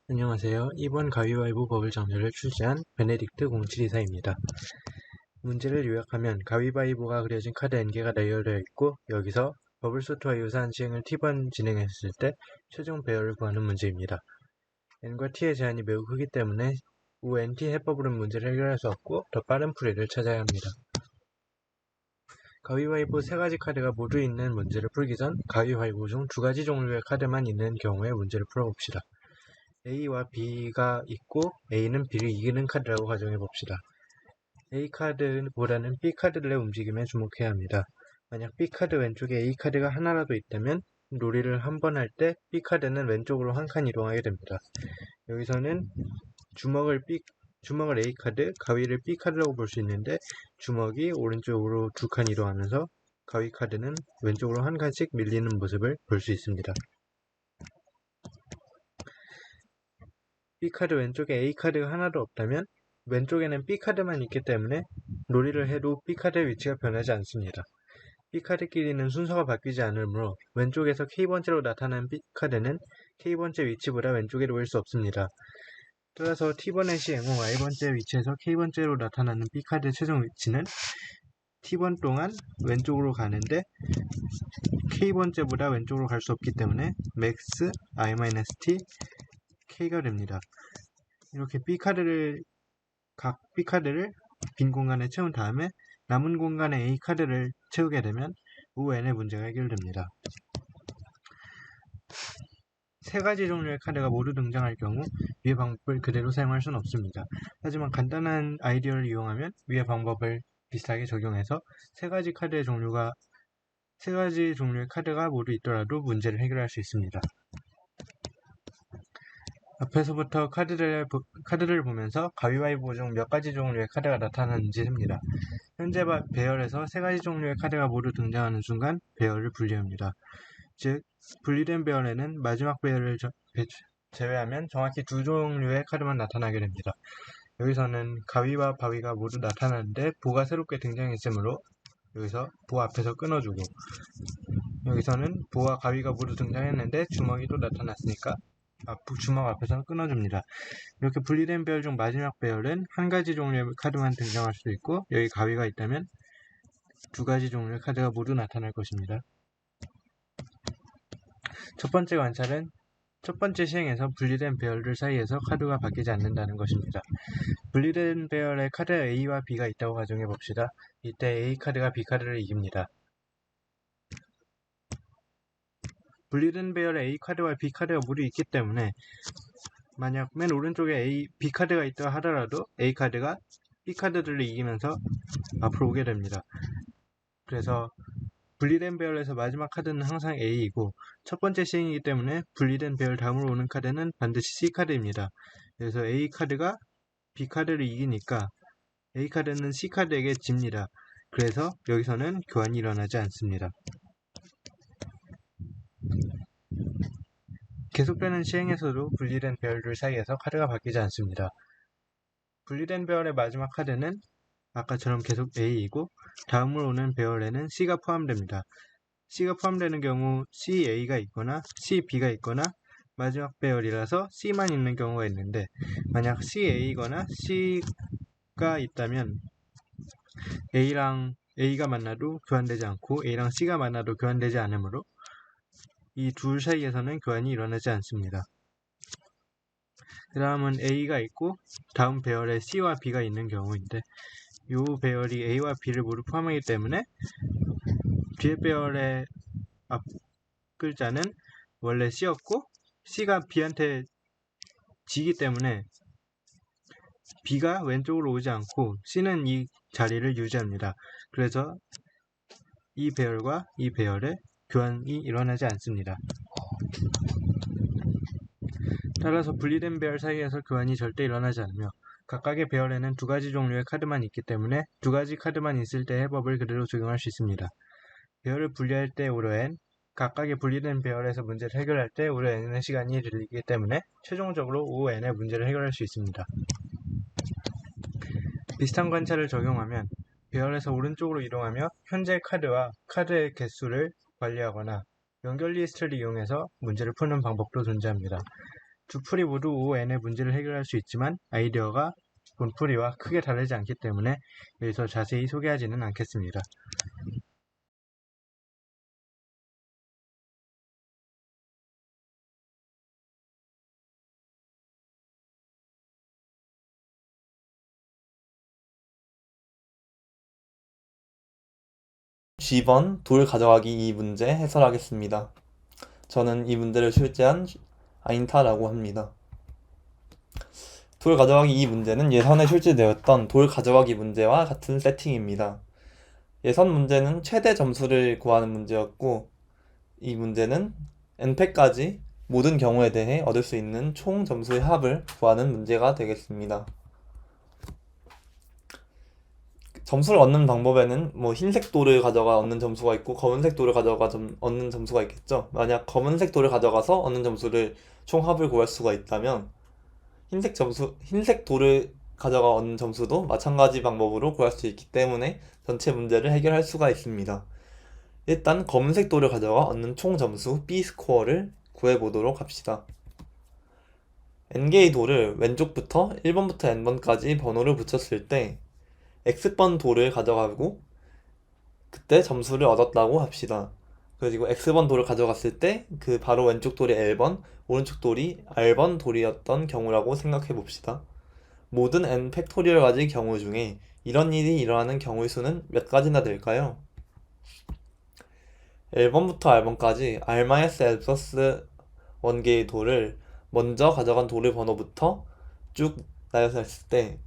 안녕하세요. 이번 가위바위보 버블 장르를 출시한 베네딕트 0724입니다. 문제를 요약하면 가위바위보가 그려진 카드 N개가 레이어되어 있고 여기서 버블소트와 유사한 시행을 T번 진행했을 때 최종 배열을 구하는 문제입니다. N과 T의 제한이 매우 크기 때문에 우 NT 해법으로는 문제를 해결할 수 없고 더 빠른 풀이를 찾아야 합니다. 가위바위보 3가지 카드가 모두 있는 문제를 풀기 전 가위바위보 중 2가지 종류의 카드만 있는 경우에 문제를 풀어봅시다. A와 B가 있고 A는 B를 이기는 카드라고 가정해봅시다. A 카드보다는 B 카드들의 움직임에 주목해야 합니다. 만약 B 카드 왼쪽에 A 카드가 하나라도 있다면 놀이를 한 번 할 때 B 카드는 왼쪽으로 한 칸 이동하게 됩니다. 여기서는 주먹을 A 카드, 가위를 B 카드라고 볼 수 있는데 주먹이 오른쪽으로 2칸 이동하면서 가위 카드는 왼쪽으로 한 칸씩 밀리는 모습을 볼 수 있습니다. B카드 왼쪽에 A카드가 하나도 없다면 왼쪽에는 B카드만 있기 때문에 놀이를 해도 B카드의 위치가 변하지 않습니다. B카드끼리는 순서가 바뀌지 않으므로 왼쪽에서 K번째로 나타난 B카드는 K번째 위치보다 왼쪽에 놓일 수 없습니다. 따라서 T번의 시행 후 Y번째 위치에서 K번째로 나타나는 B카드의 최종 위치는 T번 동안 왼쪽으로 가는데 K번째보다 왼쪽으로 갈 수 없기 때문에 max I-t K가 됩니다. 이렇게 각 B카드를 빈 공간에 채운 다음에 남은 공간에 A카드를 채우게 되면 우 N의 문제가 해결됩니다. 3가지 종류의 카드가 모두 등장할 경우 위의 방법을 그대로 사용할 수는 없습니다. 하지만 간단한 아이디어를 이용하면 위의 방법을 비슷하게 적용해서 3가지 종류의 카드가 모두 있더라도 문제를 해결할 수 있습니다. 앞에서부터 카드를 보면서 가위바위보 중 몇 가지 종류의 카드가 나타나는지 셉니다. 현재 배열에서 3가지 종류의 카드가 모두 등장하는 순간 배열을 분리합니다. 즉, 분리된 배열에는 마지막 배열을 제외하면 정확히 2종류의 카드만 나타나게 됩니다. 여기서는 가위와 바위가 모두 나타나는데 보가 새롭게 등장했으므로 여기서 보 앞에서 끊어주고, 여기서는 보와 가위가 모두 등장했는데 주먹이 또 나타났으니까 주먹 앞에서는 끊어줍니다. 이렇게 분리된 배열 중 마지막 배열은 한 가지 종류의 카드만 등장할 수도 있고 여기 가위가 있다면 2가지 종류의 카드가 모두 나타날 것입니다. 첫 번째 관찰은 첫 번째 시행에서 분리된 배열들 사이에서 카드가 바뀌지 않는다는 것입니다. 분리된 배열에 카드 A와 B가 있다고 가정해봅시다. 이때 A 카드가 B 카드를 이깁니다. 분리된 배열에 A 카드와 B 카드가 모두 있기 때문에 만약 맨 오른쪽에 B 카드가 있다 하더라도 A 카드가 B 카드들을 이기면서 앞으로 오게 됩니다. 그래서 분리된 배열에서 마지막 카드는 항상 A이고 첫 번째 시행이기 때문에 분리된 배열 다음으로 오는 카드는 반드시 C 카드입니다. 그래서 A 카드가 B 카드를 이기니까 A 카드는 C 카드에게 집니다. 그래서 여기서는 교환이 일어나지 않습니다. 계속되는 시행에서도 분리된 배열들 사이에서 카드가 바뀌지 않습니다. 분리된 배열의 마지막 카드는 아까처럼 계속 A이고 다음으로 오는 배열에는 C가 포함됩니다. C가 포함되는 경우 CA가 있거나 CB가 있거나 마지막 배열이라서 C만 있는 경우가 있는데 만약 CA거나 C가 있다면 A랑 A가 만나도 교환되지 않고 A랑 C가 만나도 교환되지 않으므로 이 둘 사이에서는 교환이 일어나지 않습니다. 그 다음은 A가 있고 다음 배열에 C와 B가 있는 경우인데 이 배열이 A와 B를 모두 포함하기 때문에 뒤에 배열의 앞 글자는 원래 C였고 C가 B한테 지기 때문에 B가 왼쪽으로 오지 않고 C는 이 자리를 유지합니다. 그래서 이 배열과 이 배열의 교환이 일어나지 않습니다. 따라서 분리된 배열 사이에서 교환이 절대 일어나지 않으며 각각의 배열에는 2가지 종류의 카드만 있기 때문에 2가지 카드만 있을 때 해법을 그대로 적용할 수 있습니다. 배열을 분리할 때 오로 n, 각각의 분리된 배열에서 문제를 해결할 때 오로 n의 시간이 들리기 때문에 최종적으로 O n의 문제를 해결할 수 있습니다. 비슷한 관찰을 적용하면 배열에서 오른쪽으로 이동하며 현재 카드와 카드의 개수를 관리하거나 연결 리스트를 이용해서 문제를 푸는 방법도 존재합니다. 두 풀이 모두 ON의 문제를 해결할 수 있지만 아이디어가 본풀이와 크게 다르지 않기 때문에 여기서 자세히 소개하지는 않겠습니다. G번 돌 가져가기 2 문제 해설하겠습니다. 저는 이 문제를 출제한 아인타라고 합니다. 돌 가져가기 2 문제는 예선에 출제되었던 돌 가져가기 문제와 같은 세팅입니다. 예선 문제는 최대 점수를 구하는 문제였고 이 문제는 n패까지 모든 경우에 대해 얻을 수 있는 총 점수의 합을 구하는 문제가 되겠습니다. 점수를 얻는 방법에는 흰색 돌을 가져가 얻는 점수가 있고 검은색 돌을 가져가 얻는 점수가 있겠죠. 만약 검은색 돌을 가져가서 얻는 점수를 총 합을 구할 수가 있다면 흰색 돌을 가져가 얻는 점수도 마찬가지 방법으로 구할 수 있기 때문에 전체 문제를 해결할 수가 있습니다. 일단 검은색 돌을 가져가 얻는 총 점수 B스코어를 구해보도록 합시다. n개의 돌을 왼쪽부터 1번부터 n번까지 번호를 붙였을 때 x번 돌을 가져가고 그때 점수를 얻었다고 합시다. 그리고 x번 돌을 가져갔을 때 그 바로 왼쪽 돌이 L번, 오른쪽 돌이 R번 돌이었던 경우라고 생각해 봅시다. 모든 n 팩토리얼 가지 경우 중에 이런 일이 일어나는 경우의 수는 몇 가지나 될까요? L번부터 R번까지 R-L 플러스 1개의 돌을 먼저 가져간 돌의 번호부터 쭉 나열해서 했을 때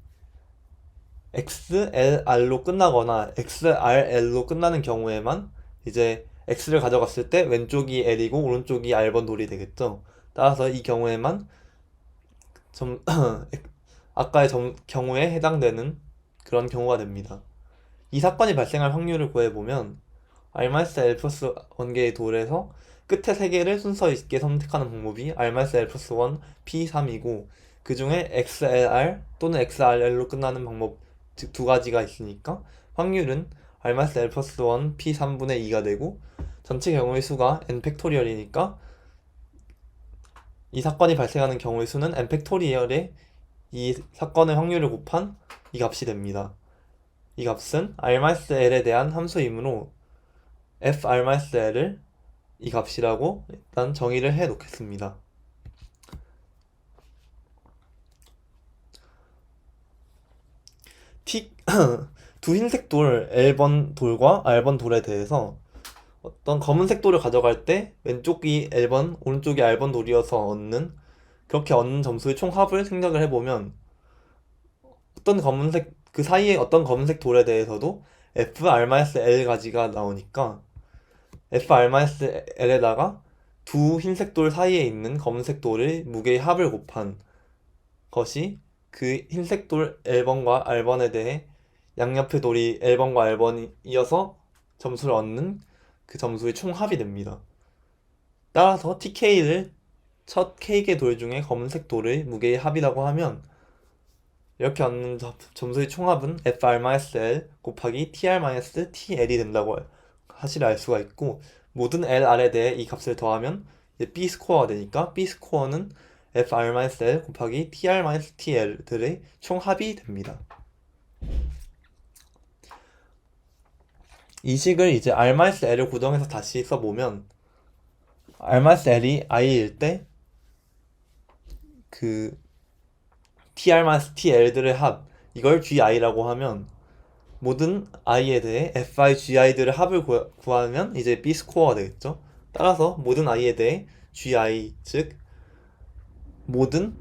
XLR로 끝나거나 XRL로 끝나는 경우에만 이제 X를 가져갔을 때 왼쪽이 L이고 오른쪽이 R번 돌이 되겠죠. 따라서 이 경우에만 아까의 경우에 해당되는 그런 경우가 됩니다. 이 사건이 발생할 확률을 구해보면 R-L 플러스 1개의 돌에서 끝에 3개를 순서 있게 선택하는 방법이 R-L 플러스 1 P3이고 그 중에 XLR 또는 XRL로 끝나는 방법 즉 두 가지가 있으니까 확률은 R-L 플러스 1 P3분의 2가 되고 전체 경우의 수가 n 팩토리얼이니까 이 사건이 발생하는 경우의 수는 n 팩토리얼의 이 사건의 확률을 곱한 이 값이 됩니다. 이 값은 R-L에 대한 함수이므로 fR-L을 이 값이라고 일단 정의를 해 놓겠습니다. 두 흰색 돌 L번 돌과 R번 돌에 대해서 어떤 검은색 돌을 가져갈 때 왼쪽이 L번, 오른쪽이 R번 돌이어서 그렇게 얻는 점수의 총합을 생각을 해보면 그 사이에 어떤 검은색 돌에 대해서도 fR-L 가지가 나오니까 fR-L에다가 두 흰색 돌 사이에 있는 검은색 돌의 무게의 합을 곱한 것이 그 흰색 돌 L번과 R번에 대해 양옆의 돌이 L번과 R번이어서 점수를 얻는 그 점수의 총합이 됩니다. 따라서 TK를 첫 K개 돌 중에 검은색 돌의 무게의 합이라고 하면 이렇게 얻는 점수의 총합은 FR-L 곱하기 TR-TL이 된다고 사실을 알 수가 있고 모든 LR에 대해 이 값을 더하면 이제 B스코어가 되니까 B스코어는 FR-L 곱하기 TR-TL들의 총합이 됩니다. 이 식을 이제 R-L을 고정해서 다시 써보면 R-L이 I일 때 그 TR-TL들의 합 이걸 GI라고 하면 모든 i에 대해 fi, gi들의 합을 구하면 이제 B스코어가 되겠죠. 따라서 모든 i에 대해 gi, 즉 모든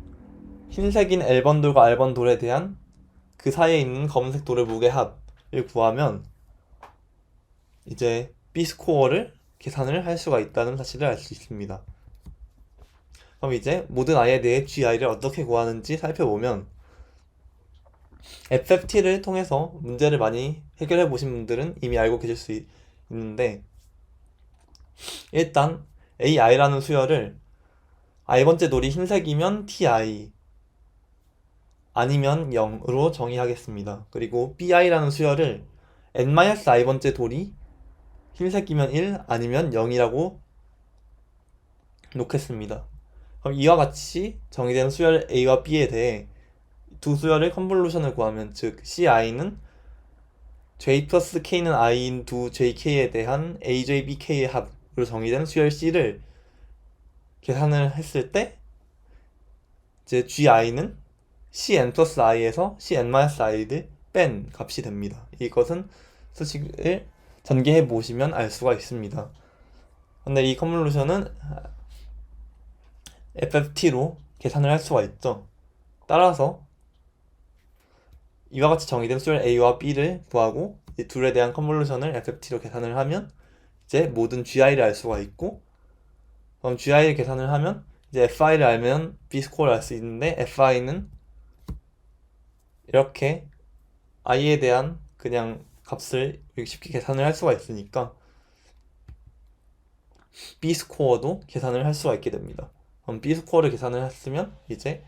흰색인 L번 돌과 R번 돌에 대한 그 사이에 있는 검은색 돌의 무게 합을 구하면 이제 B스코어를 계산을 할 수가 있다는 사실을 알 수 있습니다. 그럼 이제 모든 i에 대해 gi를 어떻게 구하는지 살펴보면 FFT를 통해서 문제를 많이 해결해 보신 분들은 이미 알고 계실 수 있는데 일단 AI라는 수열을 i번째 돌이 흰색이면 TI 아니면 0으로 정의하겠습니다. 그리고 BI라는 수열을 n-i번째 돌이 흰색이면 1 아니면 0이라고 놓겠습니다. 그럼 이와 같이 정의된 수열 A와 B에 대해 두 수열의 컨볼루션을 구하면, 즉 CI는 J 플러스 K는 I인 두 JK에 대한 AJBK의 합으로 정의된 수열 C를 계산을 했을 때 이제 GI는 CN 플러스 I에서 CN 마이너스 I를 뺀 값이 됩니다. 이것은 수식을 전개해 보시면 알 수가 있습니다. 근데 이 컨볼루션은 FFT로 계산을 할 수가 있죠. 따라서 이와 같이 정의된 수열 A와 B를 구하고 이 둘에 대한 컨볼루션을 FFT로 계산을 하면 이제 모든 GI를 알 수가 있고, 그럼 GI를 계산을 하면 이제 FI를 알면 B 스코어를 알 수 있는데, FI는 이렇게 I에 대한 그냥 값을 쉽게 계산을 할 수가 있으니까 B 스코어도 계산을 할 수가 있게 됩니다. 그럼 B 스코어를 계산을 했으면 이제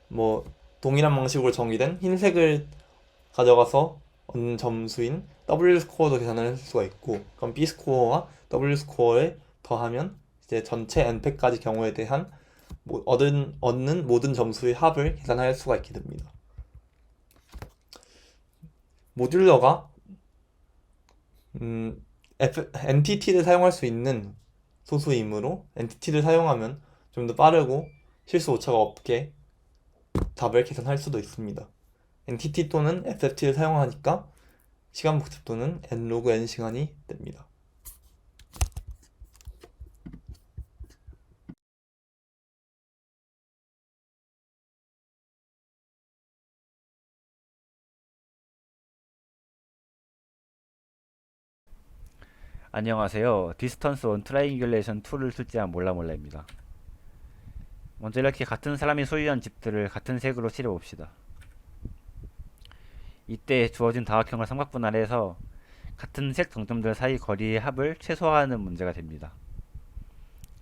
뭐 동일한 방식으로 정의된 흰색을 가져가서 얻는 점수인 W 스코어도 계산을 할 수가 있고, 그럼 B 스코어와 W 스코어를 더하면 이제 전체 n패까지 경우에 대한 얻는 모든 점수의 합을 계산할 수가 있게 됩니다. 모듈러가 NTT를 사용할 수 있는 소수이므로 NTT를 사용하면 좀 더 빠르고 실수 오차가 없게 답을 계산할 수도 있습니다. NTT 또는 FFT를 사용하니까 시간 복잡도는 n로그 n 시간이 됩니다. 안녕하세요. 디스턴스 온 트라이앵귤레이션 툴을 출제한 몰라몰라입니다. 먼저 이렇게 같은 사람이 소유한 집들을 같은 색으로 칠해봅시다. 이때 주어진 다각형을 삼각분할해서 같은 색 정점들 사이 거리의 합을 최소화하는 문제가 됩니다.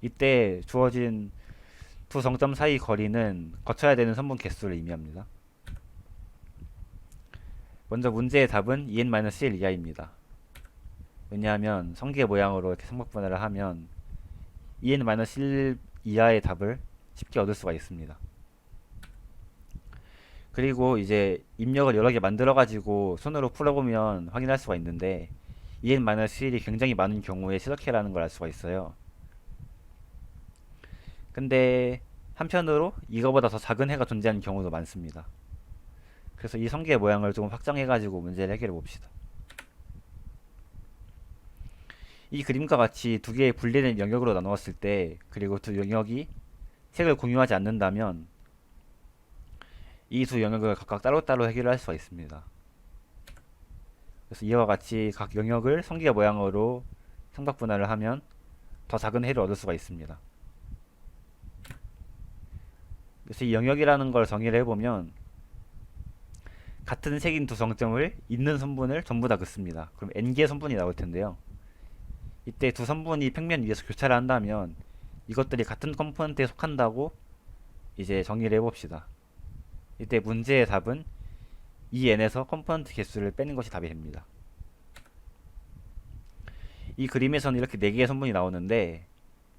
이때 주어진 두 정점 사이 거리는 거쳐야 되는 선분 개수를 의미합니다. 먼저 문제의 답은 2n-1 이하입니다. 왜냐하면 성계 모양으로 이렇게 삼각분할을 하면 2n-1 이하의 답을 쉽게 얻을 수가 있습니다. 그리고 이제 입력을 여러 개 만들어 가지고 손으로 풀어보면 확인할 수가 있는데 2n-1이 굉장히 많은 경우에 시석해라는 걸 알 수가 있어요. 근데 한편으로 이거보다 더 작은 해가 존재하는 경우도 많습니다. 그래서 이 성계 모양을 조금 확장해 가지고 문제를 해결해 봅시다. 이 그림과 같이 두 개의 분리된 영역으로 나누었을 때, 그리고 두 영역이 색을 공유하지 않는다면 이 두 영역을 각각 따로따로 해결할 수가 있습니다. 그래서 이와 같이 각 영역을 성계 모양으로 삼각분할을 하면 더 작은 해를 얻을 수가 있습니다. 그래서 이 영역이라는 걸 정의를 해보면 같은 색인 두 정점을 있는 선분을 전부 다 긋습니다. 그럼 n개의 선분이 나올 텐데요. 이때 두 선분이 평면 위에서 교차를 한다면 이것들이 같은 컴포넌트에 속한다고 이제 정의를 해봅시다. 이때 문제의 답은 이 n에서 컴포넌트 개수를 빼는 것이 답이 됩니다. 이 그림에서는 이렇게 4개의 선분이 나오는데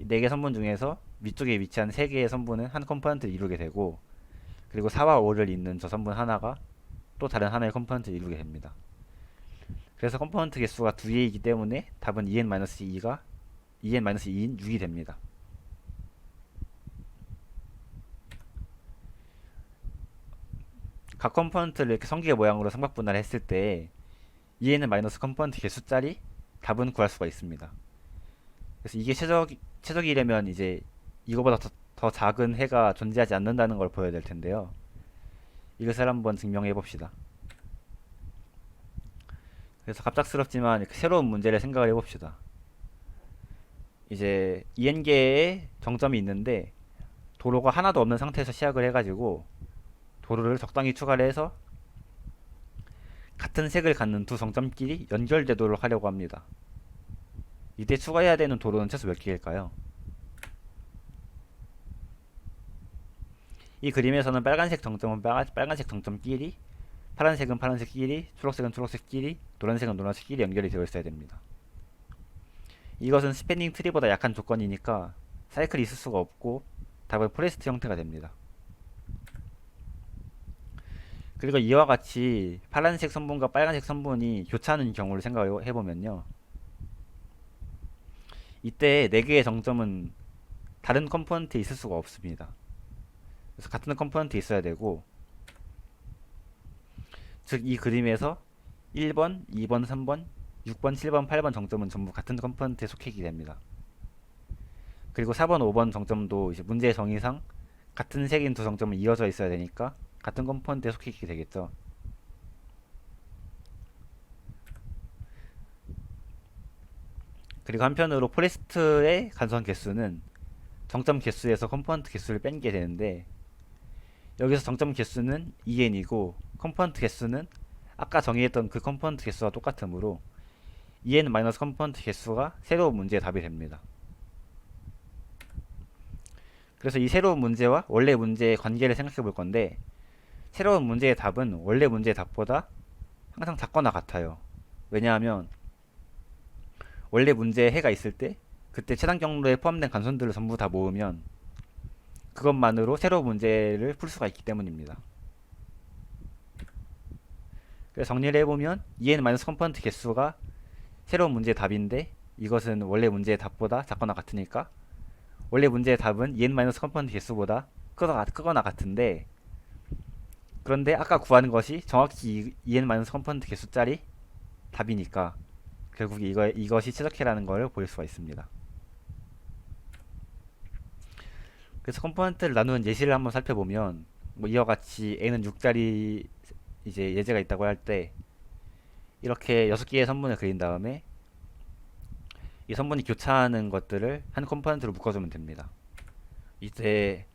이 4개의 선분 중에서 위쪽에 위치한 3개의 선분은 한 컴포넌트를 이루게 되고, 그리고 4와 5를 잇는 저 선분 하나가 또 다른 하나의 컴포넌트를 이루게 됩니다. 그래서 컴포넌트 개수가 2개이기 때문에 답은 2n-2가 2n-2인 6이 됩니다. 각 컴포넌트를 이렇게 성계 모양으로 삼각분할을 했을 때 2n은 마이너스 컴포넌트 개수짜리 답은 구할 수가 있습니다. 그래서 이게 최적이려면 이제 이거보다 더 작은 해가 존재하지 않는다는 걸 보여야 될 텐데요. 이것을 한번 증명해 봅시다. 그래서 갑작스럽지만 새로운 문제를 생각을 해봅시다. 이제 2n개의 정점이 있는데 도로가 하나도 없는 상태에서 시작을 해가지고 도로를 적당히 추가를 해서 같은 색을 갖는 두 정점끼리 연결되도록 하려고 합니다. 이때 추가해야 되는 도로는 최소 몇 개일까요? 이 그림에서는 빨간색 정점은 빨간색 정점끼리, 파란색은 파란색끼리, 초록색은 초록색끼리, 노란색은 노란색끼리 연결이 되어 있어야 됩니다. 이것은 스패닝 트리보다 약한 조건이니까 사이클이 있을 수가 없고 답은 포레스트 형태가 됩니다. 그리고 이와 같이 파란색 선분과 빨간색 선분이 교차하는 경우를 생각해 보면요. 이때 4개의 정점은 다른 컴포넌트에 있을 수가 없습니다. 그래서 같은 컴포넌트에 있어야 되고, 즉 이 그림에서 1번, 2번, 3번, 6번, 7번, 8번 정점은 전부 같은 컴포넌트에 속히게 됩니다. 그리고 4번, 5번 정점도 이제 문제의 정의상 같은 색인 두 정점은 이어져 있어야 되니까 같은 컴포넌트에 속히게 되겠죠. 그리고 한편으로 포레스트의 간선 개수는 정점 개수에서 컴포넌트 개수를 뺀 게 되는데, 여기서 정점 개수는 2n이고 컴포넌트 개수는 아까 정의했던 그 컴포넌트 개수와 똑같으므로 2n 마이너스 컴포넌트 개수가 새로운 문제의 답이 됩니다. 그래서 이 새로운 문제와 원래 문제의 관계를 생각해 볼 건데, 새로운 문제의 답은 원래 문제의 답보다 항상 작거나 같아요. 왜냐하면 원래 문제에 해가 있을 때 그때 최단 경로에 포함된 간선들을 전부 다 모으면 그것만으로 새로운 문제를 풀 수가 있기 때문입니다. 그래서 정리를 해보면 2n 마이너스 컴포넌트 개수가 새로운 문제의 답인데, 이것은 원래 문제의 답보다 작거나 같으니까 원래 문제의 답은 2n 마이너스 컴포넌트 개수보다 크거나 같은데, 그런데 아까 구하는 것이 정확히 2n 마이너스 컴포넌트 개수짜리 답이니까 결국 이것이 최적해라는 걸 볼 수가 있습니다. 그래서 컴포넌트를 나누는 예시를 한번 살펴보면, 뭐 이와 같이 n은 6짜리 이제 예제가 있다고 할 때 이렇게 6개의 선분을 그린 다음에 이 선분이 교차하는 것들을 한 컴포넌트로 묶어주면 됩니다. 이제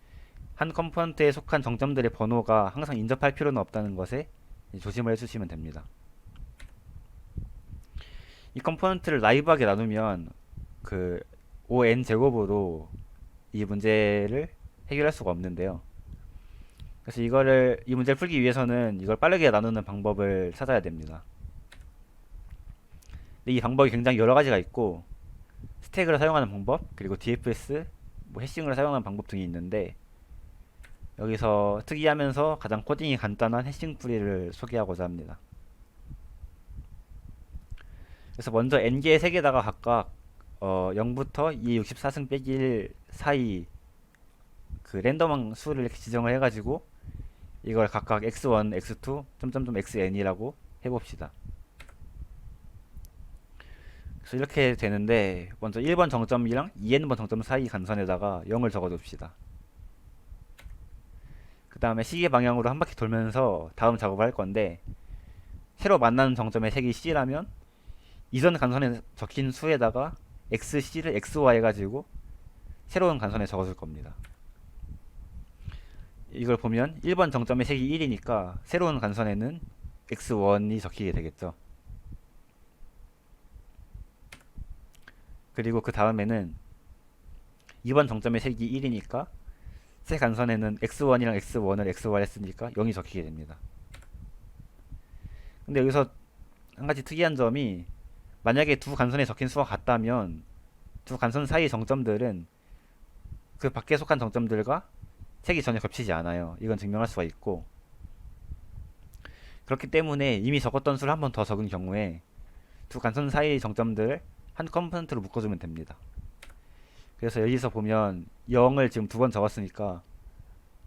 한 컴포넌트에 속한 정점들의 번호가 항상 인접할 필요는 없다는 것에 조심을 해주시면 됩니다. 이 컴포넌트를 나이브하게 나누면 그 5n 제곱으로 이 문제를 해결할 수가 없는데요. 그래서 이 문제를 풀기 위해서는 이걸 빠르게 나누는 방법을 찾아야 됩니다. 근데 이 방법이 굉장히 여러 가지가 있고, 스택을 사용하는 방법, 그리고 DFS, 뭐 해싱을 사용하는 방법 등이 있는데, 여기서 특이하면서 가장 코딩이 간단한 해싱 풀이를 소개하고자 합니다. 그래서 먼저 n개의 색에다가 각각 0부터 264승 빼기 1 사이 그 랜덤한 수를 이렇게 지정을 해가지고 이걸 각각 x1, x2, xn이라고 해봅시다. 그래서 이렇게 되는데, 먼저 1번 정점이랑 2n번 정점 사이 간선에다가 0을 적어줍시다. 그 다음에 시계 방향으로 한 바퀴 돌면서 다음 작업을 할 건데, 새로 만나는 정점의 색이 C라면 이전 간선에 적힌 수에다가 XC를 XY 해가지고 새로운 간선에 적어줄 겁니다. 이걸 보면 1번 정점의 색이 1이니까 새로운 간선에는 X1이 적히게 되겠죠. 그리고 그 다음에는 2번 정점의 색이 1이니까 새 간선에는 X1이랑 X1을 XY 했으니까 0이 적히게 됩니다. 근데 여기서 한 가지 특이한 점이, 만약에 두 간선에 적힌 수가 같다면 두 간선 사이 정점들은 그 밖에 속한 정점들과 색이 전혀 겹치지 않아요. 이건 증명할 수가 있고, 그렇기 때문에 이미 적었던 수를 한 번 더 적은 경우에 두 간선 사이 정점들을 한 컴포넌트로 묶어주면 됩니다. 그래서 여기서 보면 0을 지금 2번 적었으니까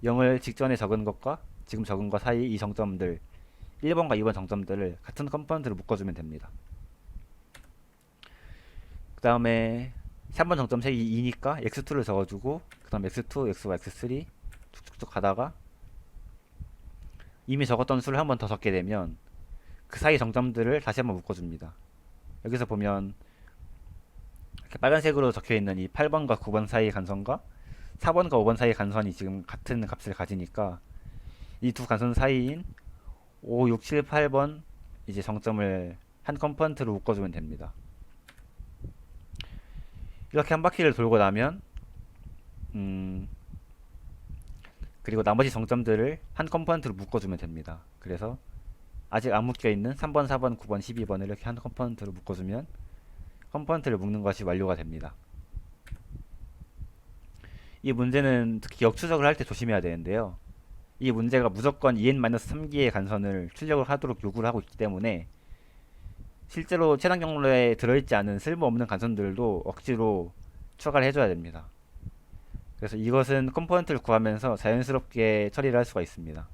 0을 직전에 적은 것과 지금 적은 것 사이 이 정점들 1번과 2번 정점들을 같은 컴포넌트로 묶어주면 됩니다. 그 다음에 3번 정점 색이 2니까 x2를 적어주고, 그 다음 x2, x5, x3 쭉쭉쭉 가다가 이미 적었던 수를 한 번 더 적게 되면 그 사이 정점들을 다시 한번 묶어줍니다. 여기서 보면 이렇게 빨간색으로 적혀있는 이 8번과 9번 사이 간선과 4번과 5번 사이 간선이 지금 같은 값을 가지니까 이 두 간선 사이인 5, 6, 7, 8번 이제 정점을 한 컴포넌트로 묶어주면 됩니다. 이렇게 한 바퀴를 돌고 나면 그리고 나머지 정점들을 한 컴포넌트로 묶어주면 됩니다. 그래서 아직 안 묶여있는 3번, 4번, 9번, 12번을 이렇게 한 컴포넌트로 묶어주면 컴포넌트를 묶는 것이 완료가 됩니다. 이 문제는 특히 역추적을 할 때 조심해야 되는데요. 이 문제가 무조건 2n-3기의 간선을 출력을 하도록 요구를 하고 있기 때문에 실제로 최단 경로에 들어있지 않은 쓸모없는 간선들도 억지로 추가를 해줘야 됩니다. 그래서 이것은 컴포넌트를 구하면서 자연스럽게 처리를 할 수가 있습니다.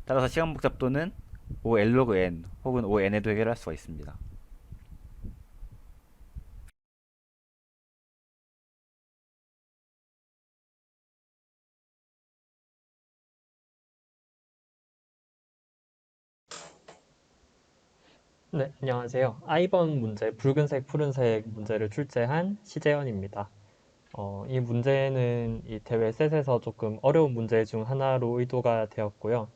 따라서 시간 복잡도는 OLlog n 혹은 ON에도 해결할 수가 있습니다. 네, 안녕하세요. I번 문제, 붉은색, 푸른색 문제를 출제한 시재현입니다. 이 문제는 이 대회 셋에서 조금 어려운 문제 중 하나로 의도가 되었고요.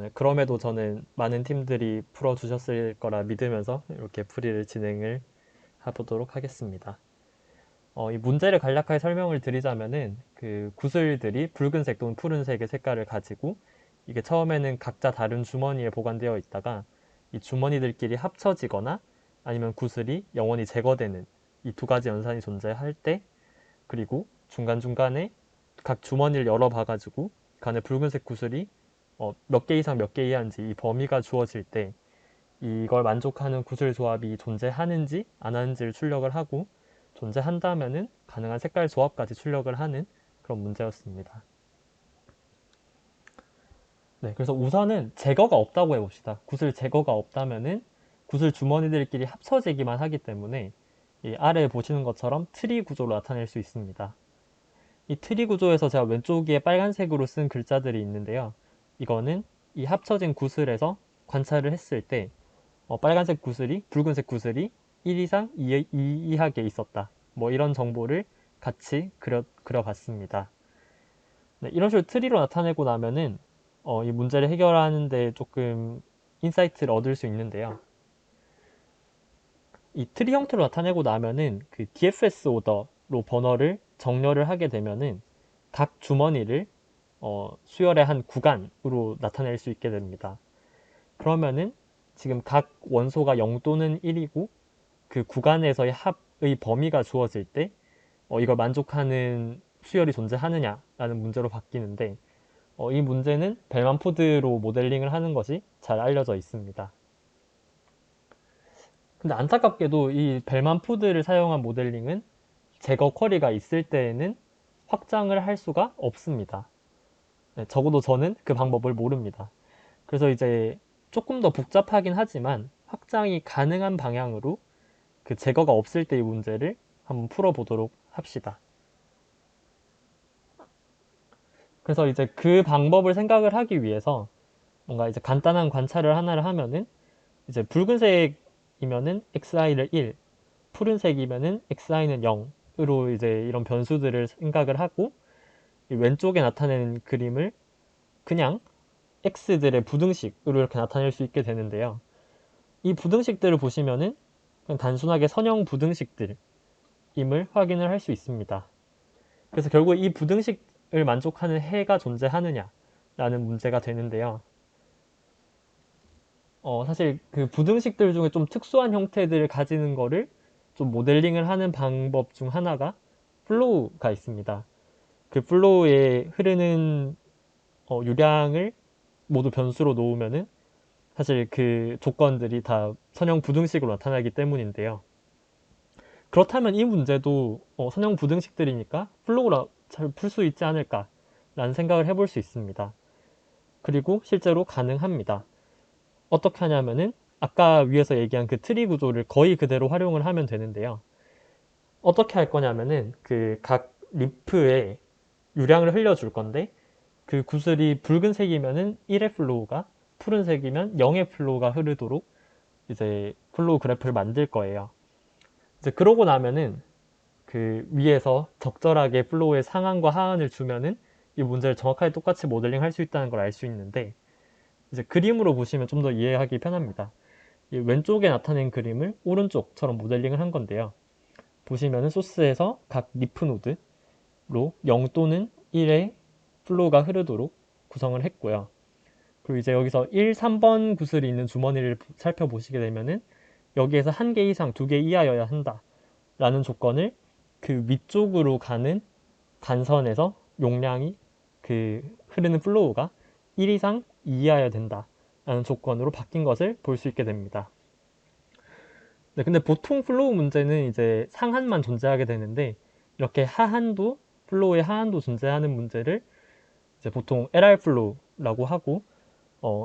네, 그럼에도 저는 많은 팀들이 풀어주셨을 거라 믿으면서 이렇게 풀이를 진행을 해보도록 하겠습니다. 이 문제를 간략하게 설명을 드리자면은 그 구슬들이 붉은색 또는 푸른색의 색깔을 가지고 이게 처음에는 각자 다른 주머니에 보관되어 있다가 이 주머니들끼리 합쳐지거나 아니면 구슬이 영원히 제거되는 이 두 가지 연산이 존재할 때, 그리고 중간중간에 각 주머니를 열어봐가지고 그 안에 붉은색 구슬이 몇 개 이상 몇 개 이하인지 이 범위가 주어질 때 이걸 만족하는 구슬 조합이 존재하는지 안 하는지를 출력을 하고, 존재한다면은 가능한 색깔 조합까지 출력을 하는 그런 문제였습니다. 네, 그래서 우선은 제거가 없다고 해봅시다. 구슬 제거가 없다면은 구슬 주머니들끼리 합쳐지기만 하기 때문에 이 아래에 보시는 것처럼 트리 구조로 나타낼 수 있습니다. 이 트리 구조에서 제가 왼쪽 위에 빨간색으로 쓴 글자들이 있는데요. 이거는 이 합쳐진 구슬에서 관찰을 했을 때 빨간색 구슬이 붉은색 구슬이 1 이상 2 이하게 있었다. 뭐 이런 정보를 같이 그려봤습니다. 네, 이런 식으로 트리로 나타내고 나면은 이 문제를 해결하는데 조금 인사이트를 얻을 수 있는데요. 이 트리 형태로 나타내고 나면은 그 DFS 오더로 번호를 정렬을 하게 되면은 각 주머니를 수열의 한 구간으로 나타낼 수 있게 됩니다. 그러면은 지금 각 원소가 0 또는 1이고 그 구간에서의 합의 범위가 주어질 때 이걸 만족하는 수열이 존재하느냐라는 문제로 바뀌는데, 이 문제는 벨만포드로 모델링을 하는 것이 잘 알려져 있습니다. 근데 안타깝게도 이 벨만포드를 사용한 모델링은 제거 쿼리가 있을 때에는 확장을 할 수가 없습니다. 네, 적어도 저는 그 방법을 모릅니다. 그래서 이제 조금 더 복잡하긴 하지만 확장이 가능한 방향으로 그 제거가 없을 때의 문제를 한번 풀어보도록 합시다. 그래서 이제 그 방법을 생각을 하기 위해서 뭔가 이제 간단한 관찰을 하나를 하면은 이제 붉은색이면은 xi를 1, 푸른색이면은 xi는 0으로 이제 이런 변수들을 생각을 하고 왼쪽에 나타내는 그림을 그냥 x들의 부등식으로 이렇게 나타낼 수 있게 되는데요. 이 부등식들을 보시면은 그냥 단순하게 선형 부등식들임을 확인을 할 수 있습니다. 그래서 결국 이 부등식을 만족하는 해가 존재하느냐라는 문제가 되는데요. 사실 그 부등식들 중에 좀 특수한 형태들을 가지는 거를 좀 모델링을 하는 방법 중 하나가 플로우가 있습니다. 그 플로우에 흐르는 유량을 모두 변수로 놓으면은 사실 그 조건들이 다 선형 부등식으로 나타나기 때문인데요. 그렇다면 이 문제도 선형 부등식들이니까 플로우로 잘 풀 수 있지 않을까 라는 생각을 해볼 수 있습니다. 그리고 실제로 가능합니다. 어떻게 하냐면은 아까 위에서 얘기한 그 트리 구조를 거의 그대로 활용을 하면 되는데요. 어떻게 할 거냐면은 그 각 리프에 유량을 흘려줄 건데, 그 구슬이 붉은색이면은 1의 플로우가, 푸른색이면 0의 플로우가 흐르도록 이제 플로우 그래프를 만들 거예요. 이제 그러고 나면은 그 위에서 적절하게 플로우의 상한과 하한을 주면은 이 문제를 정확하게 똑같이 모델링 할 수 있다는 걸 알 수 있는데, 이제 그림으로 보시면 좀 더 이해하기 편합니다. 이 왼쪽에 나타낸 그림을 오른쪽처럼 모델링을 한 건데요. 보시면은 소스에서 각 리프 노드로 0 또는 1의 플로우가 흐르도록 구성을 했고요. 그리고 이제 여기서 1, 3번 구슬이 있는 주머니를 살펴보시게 되면은 여기에서 1개 이상 2개 이하여야 한다 라는 조건을 그 위쪽으로 가는 간선에서 용량이 그 흐르는 플로우가 1 이상 2 이하여야 된다라는 조건으로 바뀐 것을 볼 수 있게 됩니다. 네, 근데 보통 플로우 문제는 이제 상한만 존재하게 되는데 이렇게 하한도, 플로우의 하한도 존재하는 문제를 이제 보통 LR 플로우라고 하고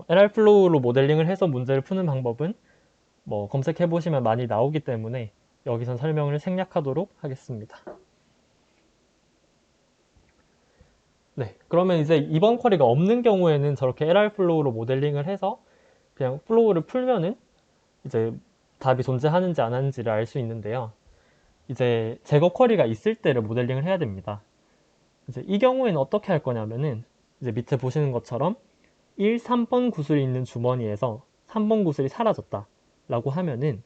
LR 플로우로 모델링을 해서 문제를 푸는 방법은 뭐 검색해 보시면 많이 나오기 때문에 여기선 설명을 생략하도록 하겠습니다. 네, 그러면 이제 이번 쿼리가 없는 경우에는 저렇게 LR 플로우로 모델링을 해서 그냥 플로우를 풀면은 이제 답이 존재하는지 안 하는지를 알 수 있는데요. 이제 제거 쿼리가 있을 때를 모델링을 해야 됩니다. 이제 이 경우에는 어떻게 할 거냐면은 이제 밑에 보시는 것처럼 1, 3번 구슬이 있는 주머니에서 3번 구슬이 사라졌다 라고 하면은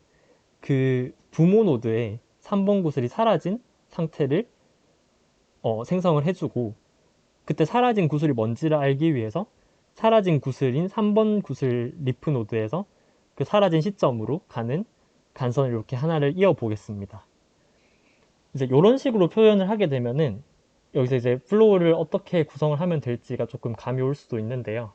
그 부모 노드에 3번 구슬이 사라진 상태를 생성을 해주고, 그때 사라진 구슬이 뭔지를 알기 위해서 사라진 구슬인 3번 구슬 리프 노드에서 그 사라진 시점으로 가는 간선을 이렇게 하나를 이어 보겠습니다. 이제 이런 식으로 표현을 하게 되면은 여기서 이제 플로우를 어떻게 구성을 하면 될지가 조금 감이 올 수도 있는데요.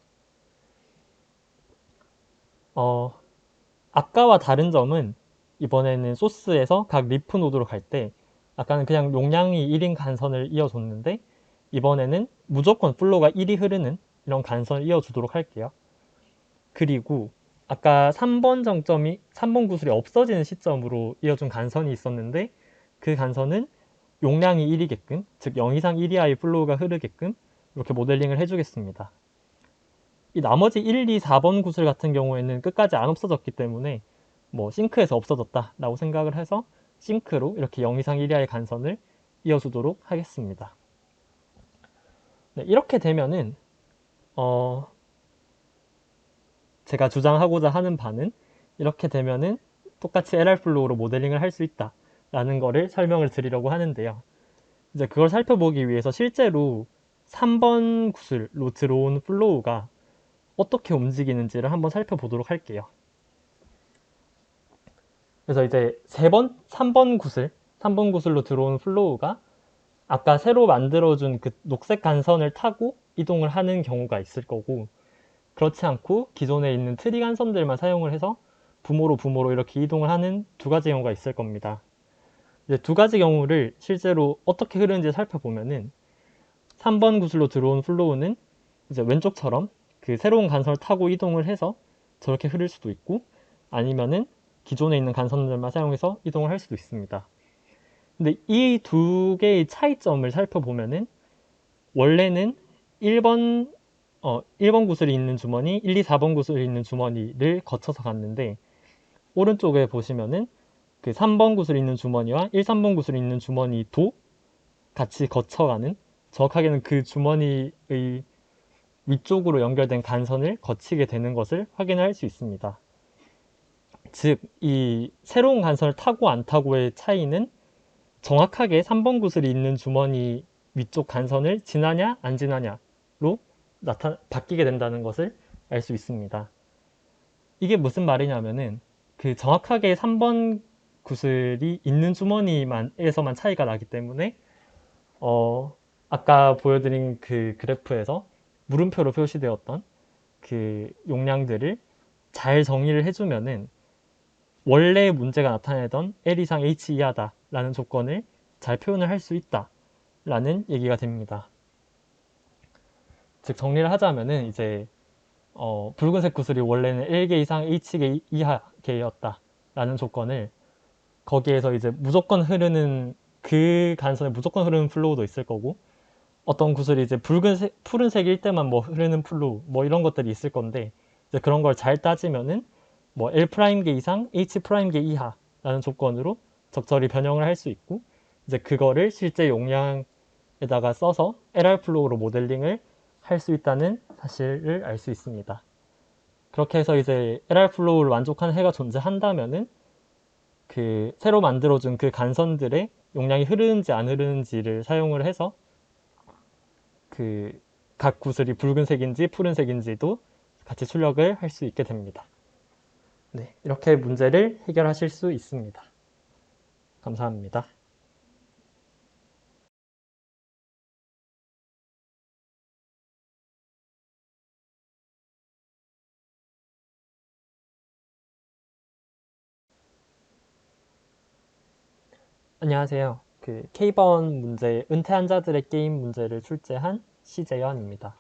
아까와 다른 점은 이번에는 소스에서 각 리프 노드로 갈 때 아까는 그냥 용량이 1인 간선을 이어줬는데 이번에는 무조건 플로우가 1이 흐르는 이런 간선을 이어주도록 할게요. 그리고 아까 3번 구슬이 없어지는 시점으로 이어준 간선이 있었는데 그 간선은 용량이 1이게끔, 즉 0 이상 1 이하의 플로우가 흐르게끔 이렇게 모델링을 해주겠습니다. 이 나머지 1, 2, 4번 구슬 같은 경우에는 끝까지 안 없어졌기 때문에 뭐 싱크에서 없어졌다 라고 생각을 해서 싱크로 이렇게 0 이상 1 이하의 간선을 이어주도록 하겠습니다. 네, 이렇게 되면은 제가 주장하고자 하는 바는 이렇게 되면은 똑같이 LR 플로우로 모델링을 할 수 있다 라는 거를 설명을 드리려고 하는데요. 이제 그걸 살펴보기 위해서 실제로 3번 구슬로 들어온 플로우가 어떻게 움직이는지를 한번 살펴보도록 할게요. 그래서 이제 3번 구슬로 들어온 플로우가 아까 새로 만들어준 그 녹색 간선을 타고 이동을 하는 경우가 있을 거고, 그렇지 않고 기존에 있는 트리 간선들만 사용을 해서 부모로 이렇게 이동을 하는 두 가지 경우가 있을 겁니다. 이제 두 가지 경우를 실제로 어떻게 흐르는지 살펴보면은 3번 구슬로 들어온 플로우는 이제 왼쪽처럼 그 새로운 간선을 타고 이동을 해서 저렇게 흐를 수도 있고, 아니면은 기존에 있는 간선들만 사용해서 이동을 할 수도 있습니다. 근데 이 두 개의 차이점을 살펴보면은 원래는 1번 구슬이 있는 주머니, 1, 2, 4번 구슬이 있는 주머니를 거쳐서 갔는데 오른쪽에 보시면은 그 3번 구슬이 있는 주머니와 1, 3번 구슬이 있는 주머니도 같이 거쳐가는, 정확하게는 그 주머니의 위쪽으로 연결된 간선을 거치게 되는 것을 확인할 수 있습니다. 즉, 이 새로운 간선을 타고 안 타고의 차이는 정확하게 3번 구슬이 있는 주머니 위쪽 간선을 지나냐 안 지나냐로 바뀌게 된다는 것을 알 수 있습니다. 이게 무슨 말이냐면은 그 정확하게 3번 구슬이 있는 주머니에서만 차이가 나기 때문에 아까 보여드린 그 그래프에서 물음표로 표시되었던 그 용량들을 잘 정의를 해주면은 원래 문제가 나타내던 L 이상 H 이하다 라는 조건을 잘 표현을 할 수 있다 라는 얘기가 됩니다. 즉 정리를 하자면은 이제 붉은색 구슬이 원래는 L개 이상 H개 이하개였다 라는 조건을 거기에서 이제 무조건 흐르는, 그 간선에 무조건 흐르는 플로우도 있을 거고, 어떤 구슬이 이제 푸른색일 때만 뭐 흐르는 플로우 뭐 이런 것들이 있을 건데, 이제 그런 걸 잘 따지면은 뭐 L'개 이상 H'개 이하라는 조건으로 적절히 변형을 할 수 있고, 이제 그거를 실제 용량에다가 써서 LR 플로우로 모델링을 할 수 있다는 사실을 알 수 있습니다. 그렇게 해서 이제 LR 플로우를 만족하는 해가 존재한다면은 그 새로 만들어준 그 간선들의 용량이 흐르는지 안 흐르는지를 사용을 해서 그 각 구슬이 붉은색인지 푸른색인지도 같이 출력을 할 수 있게 됩니다. 네, 이렇게 문제를 해결하실 수 있습니다. 감사합니다. 안녕하세요. 그 K번 문제 은퇴한 자들의 게임 문제를 출제한 CJ현입니다.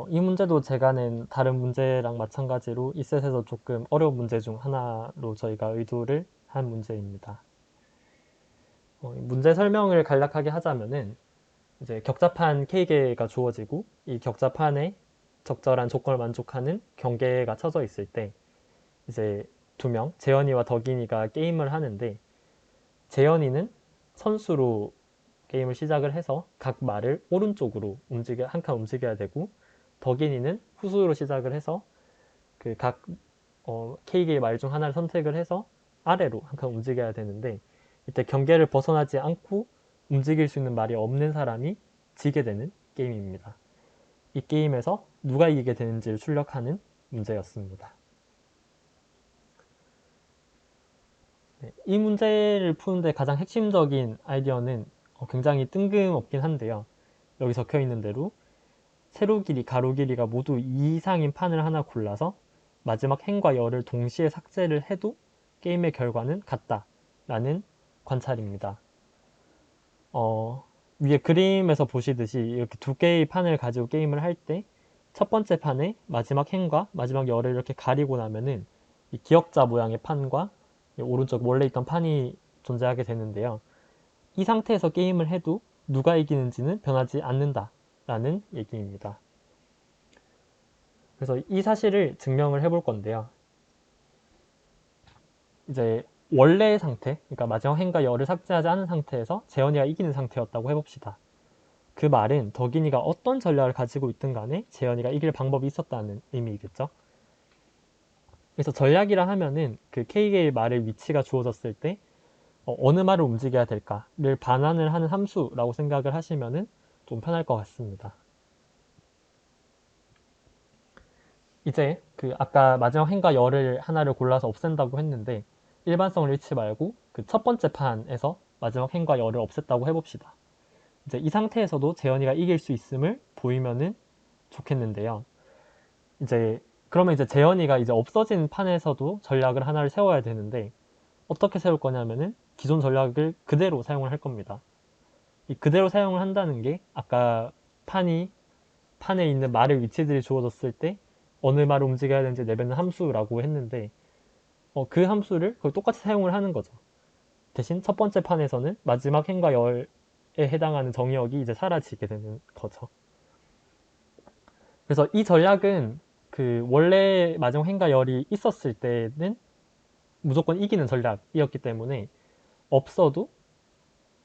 이 문제도 제가 낸 다른 문제랑 마찬가지로 이 셋에서 조금 어려운 문제 중 하나로 저희가 의도를 한 문제입니다. 문제 설명을 간략하게 하자면은 이제 격자판 K개가 주어지고 이 격자판에 적절한 조건을 만족하는 경계가 쳐져 있을 때 이제 두 명, 재현이와 덕인이가 게임을 하는데 재현이는 선수로 게임을 시작을 해서 각 말을 오른쪽으로 한 칸 움직여야 되고 덕인이는 후수로 시작을 해서 그 각 K개의 말 중 하나를 선택을 해서 아래로 한 칸 움직여야 되는데 이때 경계를 벗어나지 않고 움직일 수 있는 말이 없는 사람이 지게 되는 게임입니다. 이 게임에서 누가 이기게 되는지를 출력하는 문제였습니다. 네, 이 문제를 푸는데 가장 핵심적인 아이디어는 굉장히 뜬금없긴 한데요. 여기 적혀 있는 대로 세로 길이, 가로 길이가 모두 2 이상인 판을 하나 골라서 마지막 행과 열을 동시에 삭제를 해도 게임의 결과는 같다 라는 관찰입니다. 위에 그림에서 보시듯이 이렇게 두 개의 판을 가지고 게임을 할 때 첫 번째 판에 마지막 행과 마지막 열을 이렇게 가리고 나면은 이 기역자 모양의 판과 오른쪽 원래 있던 판이 존재하게 되는데요. 이 상태에서 게임을 해도 누가 이기는지는 변하지 않는다 라는 얘기입니다. 그래서 이 사실을 증명을 해볼 건데요. 이제 원래의 상태, 그러니까 마지막 행과 열을 삭제하지 않은 상태에서 재현이가 이기는 상태였다고 해봅시다. 그 말은 덕인이가 어떤 전략을 가지고 있든 간에 재현이가 이길 방법이 있었다는 의미이겠죠. 그래서 전략이라 하면은 그 K개의 말의 위치가 주어졌을 때 어느 말을 움직여야 될까를 반환을 하는 함수라고 생각을 하시면은 좀 편할 것 같습니다. 이제 그 아까 마지막 행과 열을 하나를 골라서 없앤다고 했는데 일반성을 잃지 말고 그 첫 번째 판에서 마지막 행과 열을 없앴다고 해봅시다. 이제 이 상태에서도 재현이가 이길 수 있음을 보이면은 좋겠는데요. 그러면 이제 재현이가 이제 없어진 판에서도 전략을 하나를 세워야 되는데 어떻게 세울 거냐면은 기존 전략을 그대로 사용을 할 겁니다. 이 그대로 사용을 한다는 게 아까 판에 있는 말의 위치들이 주어졌을 때 어느 말을 움직여야 되는지 내뱉는 함수라고 했는데 그 함수를 거의 똑같이 사용을 하는 거죠. 대신 첫 번째 판에서는 마지막 행과 열에 해당하는 정의역이 이제 사라지게 되는 거죠. 그래서 이 전략은 그 원래 마지막 행과 열이 있었을 때는 무조건 이기는 전략이었기 때문에 없어도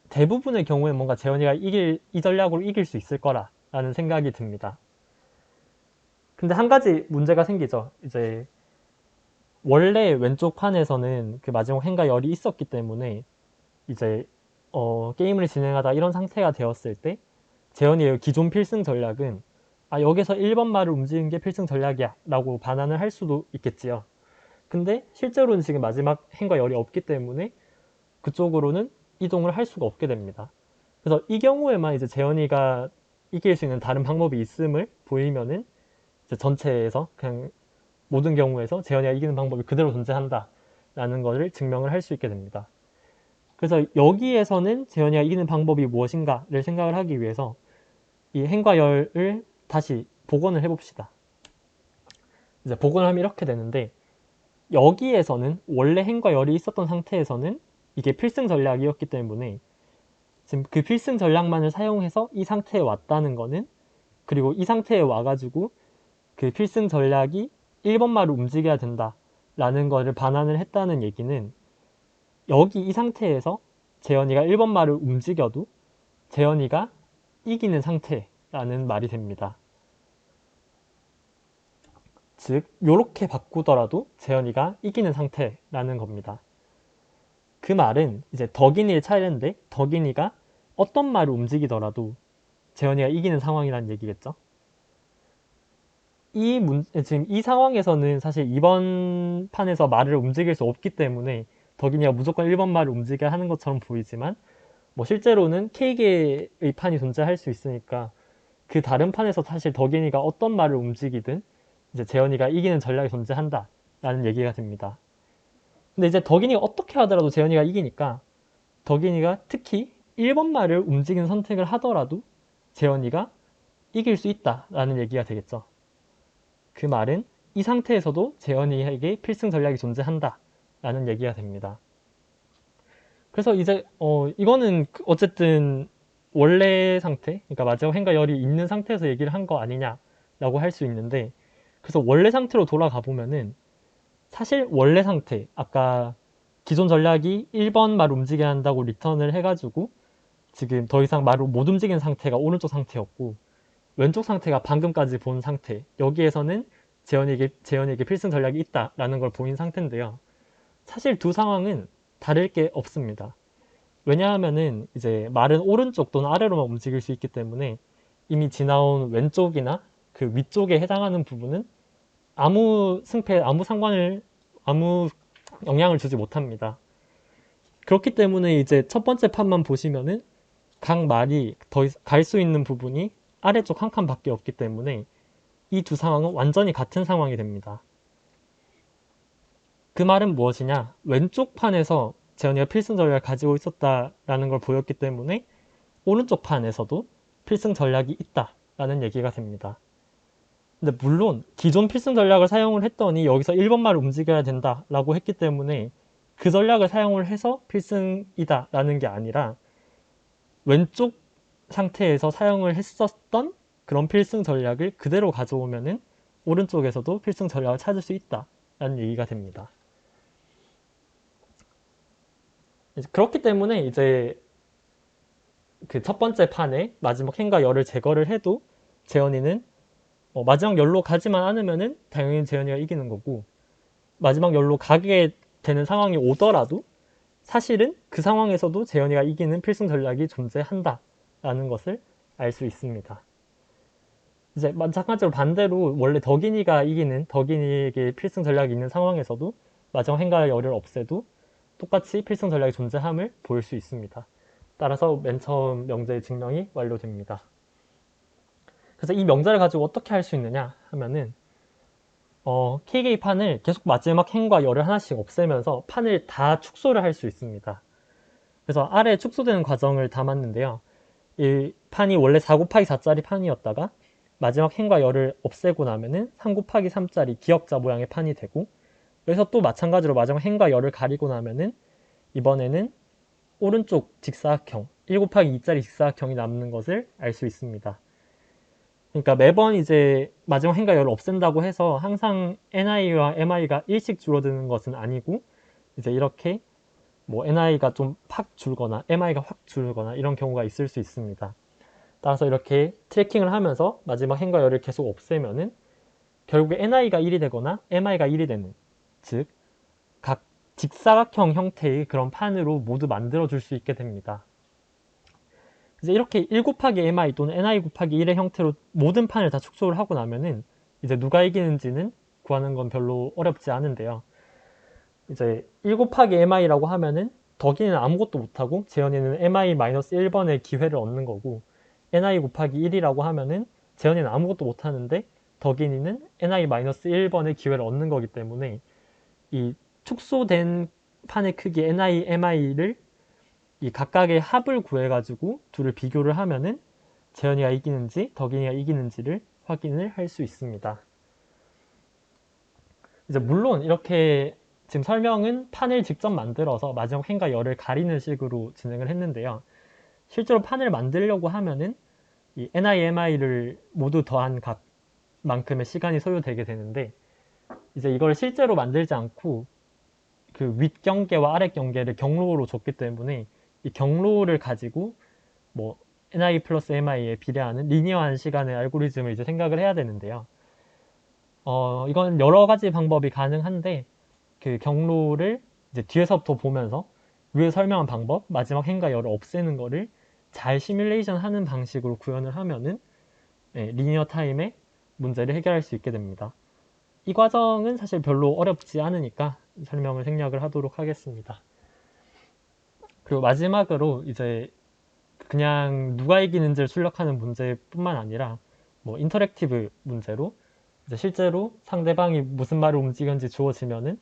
대부분의 경우에 뭔가 재현이가 이 전략으로 이길 수 있을 거라는 생각이 듭니다. 근데 한 가지 문제가 생기죠. 이제 원래 왼쪽 판에서는 그 마지막 행과 열이 있었기 때문에 이제 게임을 진행하다 이런 상태가 되었을 때 재현이의 기존 필승 전략은 여기서 1번 말을 움직이는 게 필승 전략이야 라고 반환을 할 수도 있겠지요. 근데 실제로는 지금 마지막 행과 열이 없기 때문에 그쪽으로는 이동을 할 수가 없게 됩니다. 그래서 이 경우에만 이제 재현이가 이길 수 있는 다른 방법이 있음을 보이면은 이제 전체에서 그냥 모든 경우에서 재현이가 이기는 방법이 그대로 존재한다 라는 것을 증명을 할 수 있게 됩니다. 그래서 여기에서는 재현이가 이기는 방법이 무엇인가를 생각을 하기 위해서 이 행과 열을 다시 복원을 해봅시다. 이제 복원을 하면 이렇게 되는데 여기에서는 원래 행과 열이 있었던 상태에서는 이게 필승 전략이었기 때문에 지금 그 필승 전략만을 사용해서 이 상태에 왔다는 거는 그리고 이 상태에 와가지고 그 필승 전략이 1번 말을 움직여야 된다 라는 거를 반환을 했다는 얘기는 여기 이 상태에서 재현이가 1번 말을 움직여도 재현이가 이기는 상태라는 말이 됩니다. 즉 이렇게 바꾸더라도 재현이가 이기는 상태라는 겁니다. 그 말은 이제 덕인이의 차례인데 덕인이가 어떤 말을 움직이더라도 재현이가 이기는 상황이라는 얘기겠죠. 지금 이 상황에서는 사실 이번 판에서 말을 움직일 수 없기 때문에 덕인이가 무조건 1번 말을 움직여야 하는 것처럼 보이지만 뭐 실제로는 K개의 판이 존재할 수 있으니까 그 다른 판에서 사실 덕인이가 어떤 말을 움직이든 이제 재현이가 이기는 전략이 존재한다 라는 얘기가 됩니다. 근데 이제 덕인이가 어떻게 하더라도 재현이가 이기니까 덕인이가 특히 1번 말을 움직이는 선택을 하더라도 재현이가 이길 수 있다라는 얘기가 되겠죠. 그 말은 이 상태에서도 재현이에게 필승 전략이 존재한다라는 얘기가 됩니다. 그래서 이제 이거는 어쨌든 원래 상태, 그러니까 마지막 행과 열이 있는 상태에서 얘기를 한 거 아니냐라고 할 수 있는데, 그래서 원래 상태로 돌아가 보면은 사실 원래 상태, 아까 기존 전략이 1번 말 움직여야 한다고 리턴을 해가지고 지금 더 이상 말을 못 움직이는 상태가 오른쪽 상태였고, 왼쪽 상태가 방금까지 본 상태, 여기에서는 재현이에게 필승 전략이 있다라는 걸 보인 상태인데요. 사실 두 상황은 다를 게 없습니다. 왜냐하면은 이제 말은 오른쪽 또는 아래로만 움직일 수 있기 때문에 이미 지나온 왼쪽이나 그 위쪽에 해당하는 부분은 아무 승패에 아무 영향을 주지 못합니다. 그렇기 때문에 이제 첫 번째 판만 보시면은 각 말이 더 갈 수 있는 부분이 아래쪽 한 칸밖에 없기 때문에 이 두 상황은 완전히 같은 상황이 됩니다. 그 말은 무엇이냐? 왼쪽 판에서 재현이가 필승 전략을 가지고 있었다라는 걸 보였기 때문에 오른쪽 판에서도 필승 전략이 있다라는 얘기가 됩니다. 근데 물론 기존 필승 전략을 사용을 했더니 여기서 1번 말을 움직여야 된다라고 했기 때문에 그 전략을 사용을 해서 필승이다라는 게 아니라 왼쪽 상태에서 사용을 했었던 그런 필승 전략을 그대로 가져오면은 오른쪽에서도 필승 전략을 찾을 수 있다라는 얘기가 됩니다. 그렇기 때문에 이제 그 첫 번째 판에 마지막 행과 열을 제거를 해도 재현이는 마지막 열로 가지만 않으면은 당연히 재현이가 이기는 거고, 마지막 열로 가게 되는 상황이 오더라도 사실은 그 상황에서도 재현이가 이기는 필승 전략이 존재한다라는 것을 알 수 있습니다. 이제 마찬가지로 반대로 원래 덕인이에게 필승 전략이 있는 상황에서도 마지막 행과 열을 없애도 똑같이 필승 전략의 존재함을 보일 수 있습니다. 따라서 맨 처음 명제의 증명이 완료됩니다. 그래서 이 명제를 가지고 어떻게 할 수 있느냐 하면은 KK 판을 계속 마지막 행과 열을 하나씩 없애면서 판을 다 축소를 할 수 있습니다. 그래서 아래에 축소되는 과정을 담았는데요. 이 판이 원래 4 곱하기 4짜리 판이었다가 마지막 행과 열을 없애고 나면은 3 곱하기 3짜리 기역자 모양의 판이 되고, 여기서 또 마찬가지로 마지막 행과 열을 가리고 나면은 이번에는 오른쪽 직사각형 1 곱하기 2짜리 직사각형이 남는 것을 알 수 있습니다. 그러니까 매번 이제 마지막 행과 열을 없앤다고 해서 항상 ni와 mi가 1씩 줄어드는 것은 아니고, 이제 이렇게 뭐 ni가 좀 팍 줄거나 mi가 확 줄거나 이런 경우가 있을 수 있습니다. 따라서 이렇게 트래킹을 하면서 마지막 행과 열을 계속 없애면은 결국에 ni가 1이 되거나 mi가 1이 되는, 즉 각 직사각형 형태의 그런 판으로 모두 만들어 줄 수 있게 됩니다. 이제 이렇게 1 곱하기 mi 또는 ni 곱하기 1의 형태로 모든 판을 다 축소를 하고 나면은 이제 누가 이기는지는 구하는 건 별로 어렵지 않은데요. 이제 1 곱하기 mi라고 하면은 덕이는 아무것도 못하고 재현이는 mi-1번의 기회를 얻는 거고, ni 곱하기 1이라고 하면은 재현이는 아무것도 못하는데 덕인이는 ni-1번의 기회를 얻는 거기 때문에 이 축소된 판의 크기 ni, mi를 이 각각의 합을 구해가지고 둘을 비교를 하면은 재현이가 이기는지 덕인이가 이기는지를 확인을 할 수 있습니다. 이제 물론 이렇게 지금 설명은 판을 직접 만들어서 마지막 행과 열을 가리는 식으로 진행을 했는데요. 실제로 판을 만들려고 하면은 이 ni, mi를 모두 더한 값만큼의 시간이 소요되게 되는데, 이제 이걸 실제로 만들지 않고 그 윗 경계와 아래 경계를 경로로 줬기 때문에 이 경로를 가지고 뭐 ni 플러스 mi에 비례하는 리니어한 시간의 알고리즘을 이제 생각을 해야 되는데요. 이건 여러 가지 방법이 가능한데, 그 경로를 이제 뒤에서부터 보면서 위에 설명한 방법, 마지막 행과 열을 없애는 거를 잘 시뮬레이션 하는 방식으로 구현을 하면은 리니어 타임의 문제를 해결할 수 있게 됩니다. 이 과정은 사실 별로 어렵지 않으니까 설명을 생략을 하도록 하겠습니다. 그리고 마지막으로 이제 그냥 누가 이기는지를 출력하는 문제뿐만 아니라 뭐 인터랙티브 문제로 이제 실제로 상대방이 무슨 말을 움직였는지 주어지면은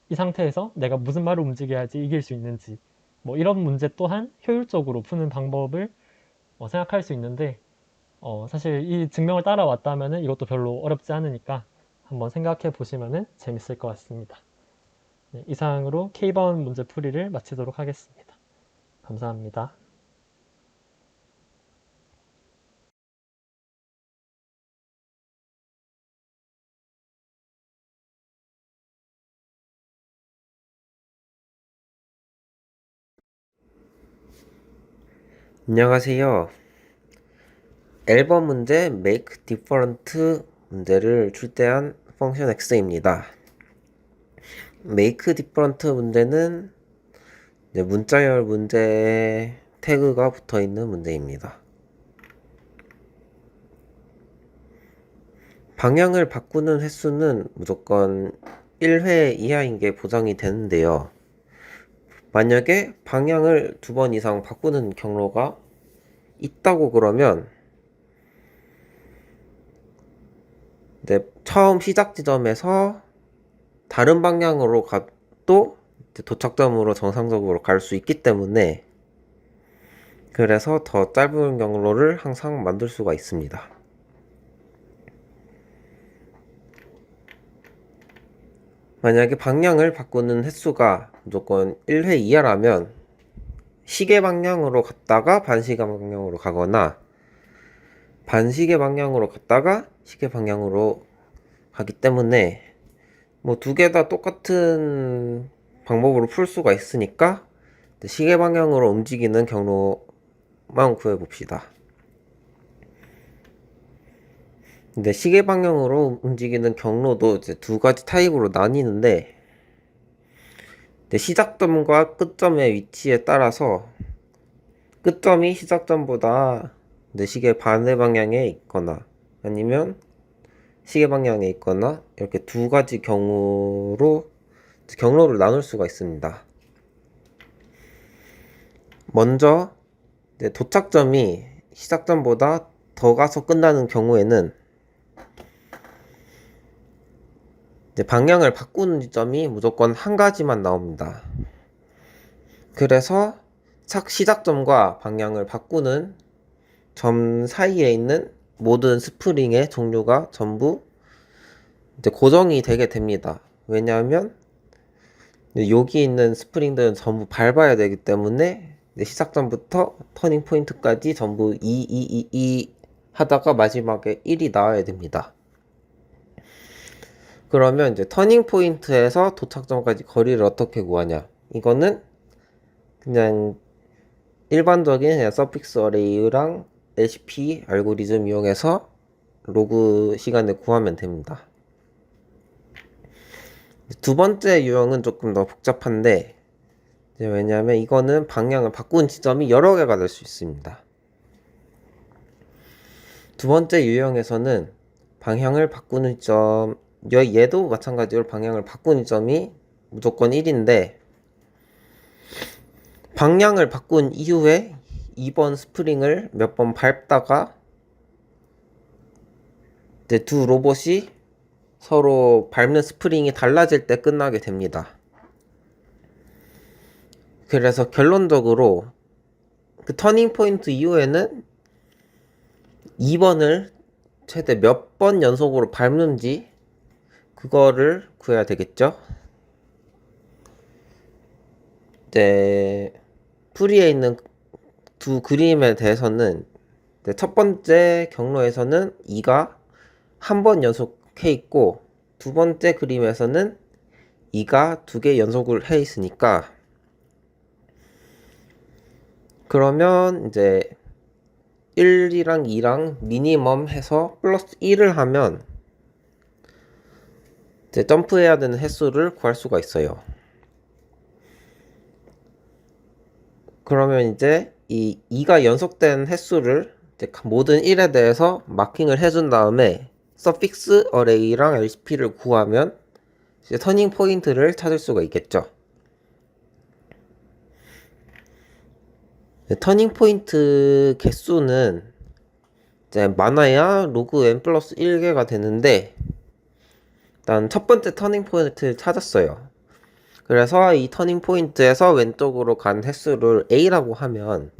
이 상태에서 내가 무슨 말을 움직여야지 이길 수 있는지 뭐 이런 문제 또한 효율적으로 푸는 방법을 생각할 수 있는데 사실 이 증명을 따라왔다면은 이것도 별로 어렵지 않으니까 한번 생각해 보시면은 재밌을 것 같습니다. 네, 이상으로 K번 문제 풀이를 마치도록 하겠습니다. 감사합니다. 안녕하세요. 앨범 문제 make different 문제를 출제한 펑션 X입니다. make different 문제는 문자열 문제에 태그가 붙어 있는 문제입니다. 방향을 바꾸는 횟수는 무조건 1회 이하인 게 보장이 되는데요. 만약에 방향을 2번 이상 바꾸는 경로가 있다고 그러면 처음 시작 지점에서 다른 방향으로 가도 도착점으로 정상적으로 갈 수 있기 때문에 그래서 더 짧은 경로를 항상 만들 수가 있습니다. 만약에 방향을 바꾸는 횟수가 무조건 1회 이하라면 시계 방향으로 갔다가 반시계 방향으로 가거나 반시계 방향으로 갔다가 시계 방향으로 가기 때문에 뭐 두 개 다 똑같은 방법으로 풀 수가 있으니까 시계 방향으로 움직이는 경로만 구해봅시다. 근데 시계 방향으로 움직이는 경로도 이제 두 가지 타입으로 나뉘는데 시작점과 끝점의 위치에 따라서 끝점이 시작점보다 시계 반대 방향에 있거나 아니면 시계 방향에 있거나 이렇게 두 가지 경로를 나눌 수가 있습니다. 먼저 도착점이 시작점보다 더 가서 끝나는 경우에는 방향을 바꾸는 지점이 무조건 한 가지만 나옵니다. 그래서 시작점과 방향을 바꾸는 점 사이에 있는 모든 스프링의 종류가 전부 고정이 되게 됩니다. 왜냐하면 여기 있는 스프링들은 전부 밟아야 되기 때문에 시작점부터 터닝 포인트까지 전부 2 하다가 마지막에 1이 나와야 됩니다. 그러면 터닝 포인트에서 도착점까지 거리를 어떻게 구하냐? 이거는 그냥 일반적인 그냥 서픽스 어레이랑 LCP 알고리즘 이용해서 로그 시간을 구하면 됩니다. 두 번째 유형은 조금 더 복잡한데 왜냐하면 이거는 방향을 바꾼 지점이 여러 개가 될 수 있습니다. 두 번째 유형에서는 방향을 바꾸는 점, 얘도 마찬가지로 방향을 바꾸는 점이 무조건 1인데 방향을 바꾼 이후에 2번 스프링을 몇 번 밟다가 두 로봇이 서로 밟는 스프링이 달라질 때 끝나게 됩니다. 그래서 결론적으로 그 터닝 포인트 이후에는 2번을 최대 몇 번 연속으로 밟는지 그거를 구해야 되겠죠. 풀이에 있는 두 그림에 대해서는 첫 번째 경로에서는 2가 한 번 연속해 있고 두 번째 그림에서는 2가 2개 연속을 해 있으니까 그러면 1이랑 2랑 미니멈 해서 플러스 1을 하면 점프해야 되는 횟수를 구할 수가 있어요. 그러면 이 2가 연속된 횟수를 모든 1에 대해서 마킹을 해준 다음에 서픽스 어레이랑 LCP를 구하면 터닝 포인트를 찾을 수가 있겠죠. 터닝 포인트 개수는 많아야 로그 n 플러스 1개가 되는데 일단 첫 번째 터닝 포인트를 찾았어요. 그래서 이 터닝 포인트에서 왼쪽으로 간 횟수를 A라고 하면,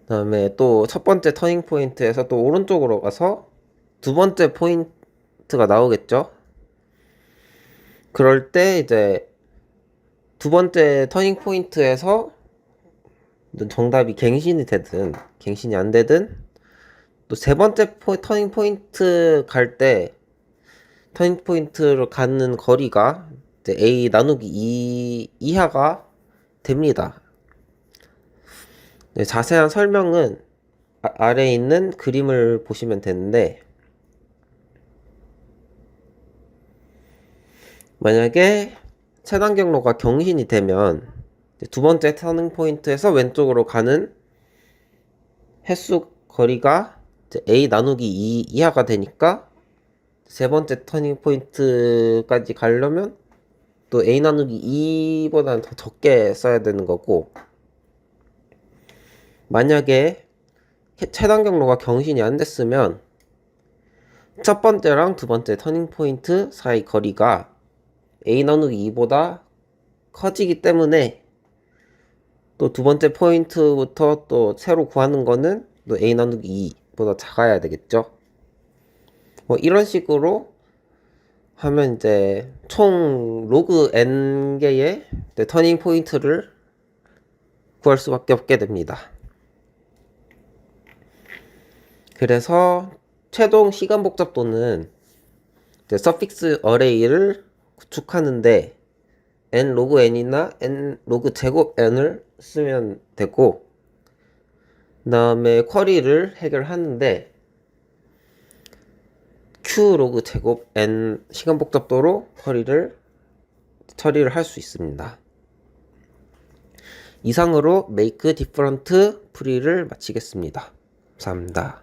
그다음에 또 첫 번째 터닝 포인트에서 또 오른쪽으로 가서 두 번째 포인트가 나오겠죠. 그럴 때 이제 두 번째 터닝 포인트에서 정답이 갱신이 되든 갱신이 안 되든, 또 세 번째 터닝 포인트 갈 때 터닝 포인트로 가는 거리가 이제 A 나누기 2 이하가 됩니다. 네, 자세한 설명은 아래에 있는 그림을 보시면 되는데, 만약에 최단 경로가 경신이 되면 두 번째 터닝 포인트에서 왼쪽으로 가는 횟수 거리가 이제 A 나누기 2 이하가 되니까 세 번째 터닝 포인트까지 가려면 또 A 나누기 2보다는 더 적게 써야 되는 거고, 만약에 최단 경로가 경신이 안 됐으면 첫 번째랑 두 번째 터닝 포인트 사이 거리가 A 나누기 2보다 커지기 때문에 또 두 번째 포인트부터 또 새로 구하는 거는 또 A 나누기 2보다 작아야 되겠죠. 뭐 이런 식으로 하면 이제 총 로그 n 개의 터닝 포인트를 구할 수밖에 없게 됩니다. 그래서 최종 시간 복잡도는 서픽스 어레이를 구축하는데 n 로그 n이나 n 로그 제곱 n을 쓰면 되고, 그 다음에 쿼리를 해결하는데 q 로그 제곱 n 시간 복잡도로 처리를 할 수 있습니다. 이상으로 make different 풀이를 마치겠습니다. 감사합니다.